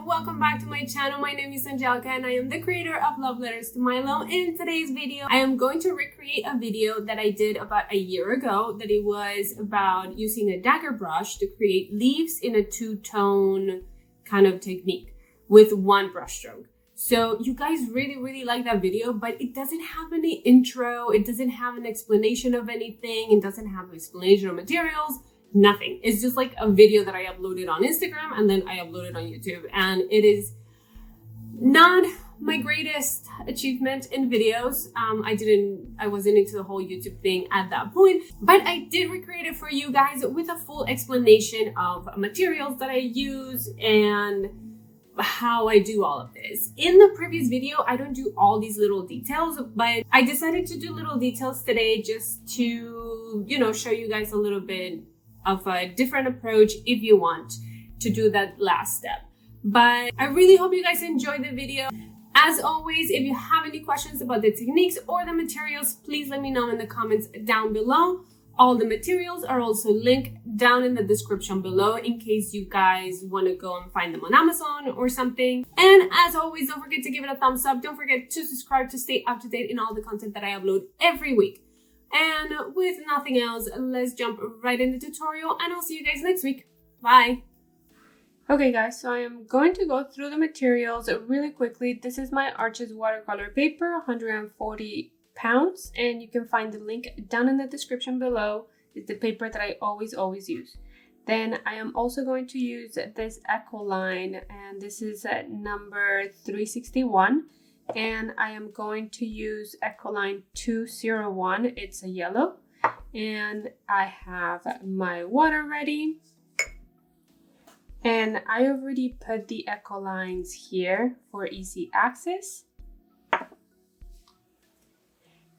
welcome back to my channel. My name is Angelica and I am the creator of Love Letters to Milo. In today's video, I am going to recreate a video that I did about a year ago that it was about using a dagger brush to create leaves in a two-tone kind of technique with one brush stroke. So you guys really like that video, but it doesn't have any intro, it doesn't have an explanation of anything, it doesn't have an explanation of materials. Nothing. It's just like a video that I uploaded on Instagram and then I uploaded on YouTube, and it is not my greatest achievement in videos. I wasn't into the whole YouTube thing at that point, but I did recreate it for you guys with a full explanation of materials that I use and how I do all of this. In the previous video, I don't do all these little details, but I decided to do little details today just to, show you guys a little bit of a different approach if you want to do that last step. But I really hope you guys enjoyed the video. As always, if you have any questions about the techniques or the materials, please let me know in the comments down below. All the materials are also linked down in the description below in case you guys want to go and find them on Amazon or something. And as always, don't forget to give it a thumbs up. Don't forget to subscribe to stay up to date in all the content that I upload every week. And with nothing else, let's jump right into the tutorial and I'll see you guys next week. Bye! Okay guys, so I am going to go through the materials really quickly. This is my Arches watercolor paper, 140 pounds, and you can find the link down in the description below. It's the paper that I always use. Then I am also going to use this Ecoline, and this is at number 361. And I am going to use Ecoline 201. It's a yellow, and I have my water ready, and I already put the Ecolines here for easy access.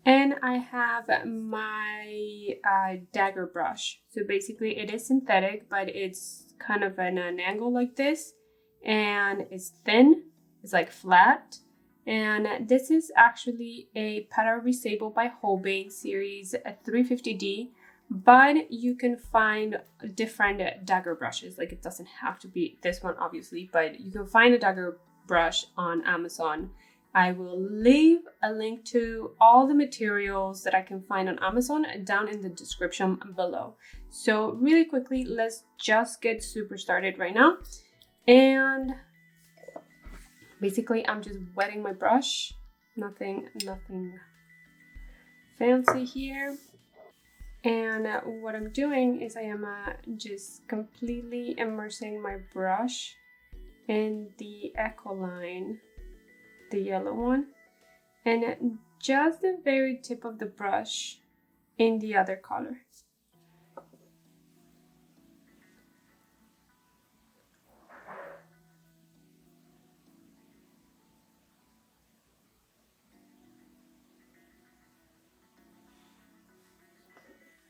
And I have my dagger brush. So basically it is synthetic, but it's kind of an angle like this, and it's thin, it's like flat. And this is actually a Para Resable by Holbein series 350D, but you can find different dagger brushes. Like, it doesn't have to be this one obviously, but you can find a dagger brush on Amazon. I will leave a link to all the materials that I can find on Amazon down in the description below. So really quickly, let's just get super started right now. And basically, I'm just wetting my brush. Nothing fancy here. And what I'm doing is I am just completely immersing my brush in the Ecoline, the yellow one, and just the very tip of the brush in the other color.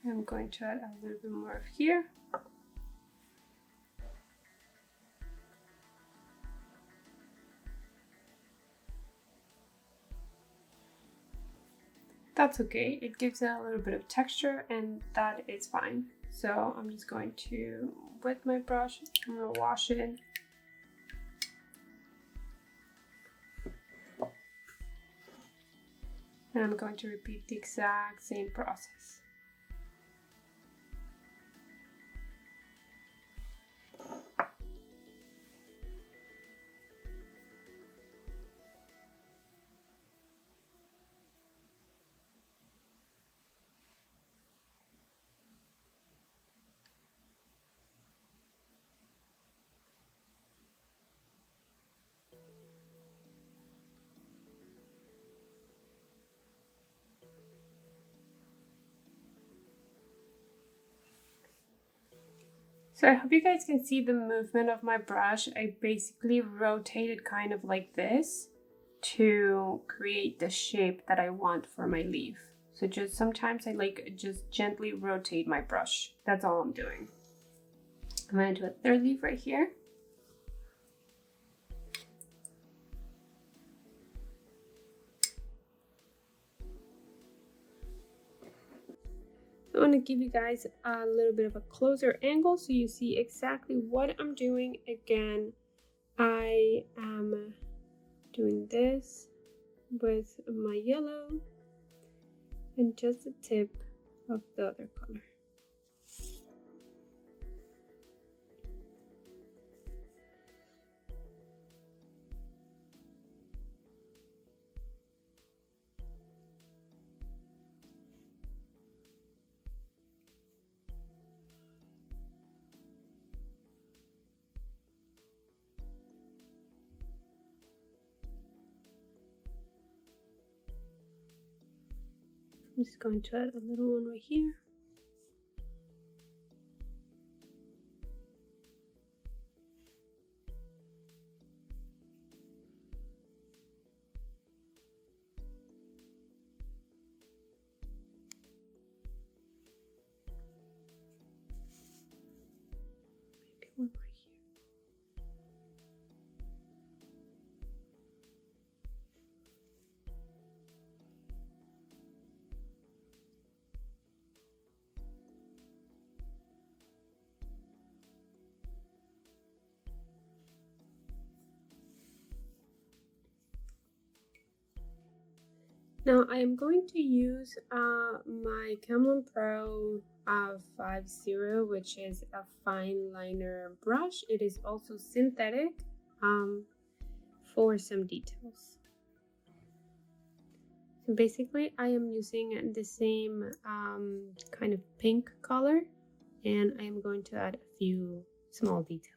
I'm going to add a little bit more here. That's okay, it gives it a little bit of texture and that is fine. So I'm just going to wet my brush, I'm going to wash it. And I'm going to repeat the exact same process. So I hope you guys can see the movement of my brush. I basically rotated kind of like this to create the shape that I want for my leaf. So just sometimes I just gently rotate my brush. That's all I'm doing. I'm going to do a third leaf right here. I want to give you guys a little bit of a closer angle so you see exactly what I'm doing. Again, I am doing this with my yellow and just the tip of the other color. I'm just going to add a little one right here. Maybe one right here. Now I am going to use my Manfrotto 50, which is a fine liner brush. It is also synthetic for some details. So basically I am using the same kind of pink color, and I am going to add a few small details.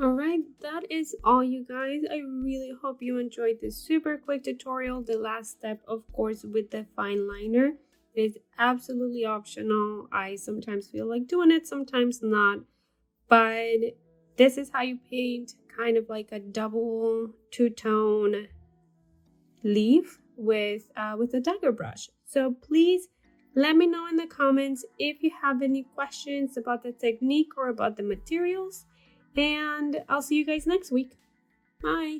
Alright, that is all, you guys. I really hope you enjoyed this super quick tutorial. The last step, of course, with the fine liner is absolutely optional. I sometimes feel like doing it, sometimes not. But this is how you paint kind of like a double two-tone leaf with a dagger brush. So please let me know in the comments if you have any questions about the technique or about the materials. And I'll see you guys next week. Bye.